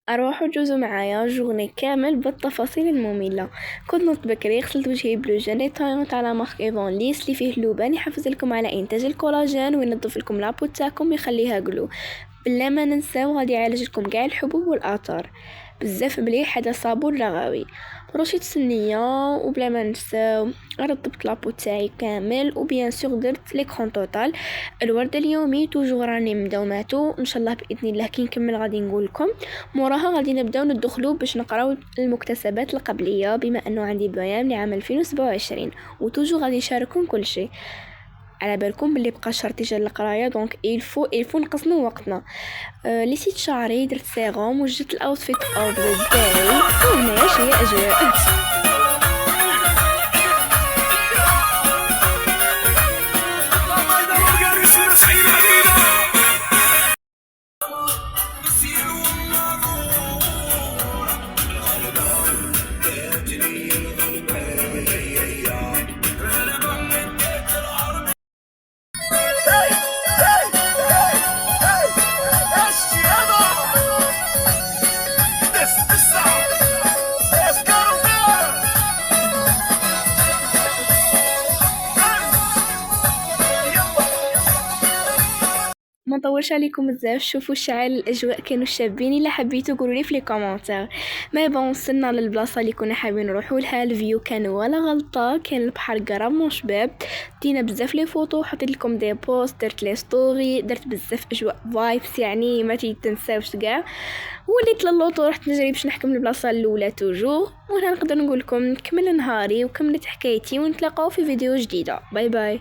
أروحوا جوزوا معايا جورني كامل بالتفاصيل المملة. كنت نوض بكري، غسلت وجهي بلوجين نيطايونت على مارك ايفون ليس اللي فيه لبان يحفز لكم على انتاج الكولاجين وينظف لكم لابو تاعكم ويخليها جلو بلا ما ننساو غادي يعالج لكم كاع الحبوب والاثار بزاف مليح. هذا صابون رغوي رشيت سنيه وبلا ما ننساو رطبت لابو تاعي كامل وبيان سور درت ليكرون توتال. الورد اليومي توجور راني مداوماتو ان شاء الله باذن الله كي نكمل غادي نقول لكم. موراها غادي نبداو ندخلوا باش نقراو المكتسبات القبليه بما انه عندي بيان لعام 2027 وتوجو غادي نشارككم كل شيء. على بالكم باللي بقى شهر ديجا القرايه دونك الفو نقسموا وقتنا. ليسيت شعري درت سيروم وجدت الاوتفيت اوف ذا داي وهنايا شويه اجواء. ما نطولش عليكم بزاف، شوفوا شعال الاجواء كانوا شابين. الا حبيتوا قولوا لي في لي كومونتير. ما بون وصلنا للبلاصه اللي كنا حابين نروحوا لها. الفيو كان ولا غلطه، كان البحر قرب شباب. دينا بزاف لي فوتو، حطيت لكم دي بوست، درت لي ستوري، درت بزاف اجواء فايبس يعني ما تنساوش كاع. وليت للوطو رحت نجري باش نحكم البلاصه الاولى توجو. وهنا نقدر نقول لكم كمل نهاري وكملت حكايتي ونتلاقاو في فيديو جديده. باي باي.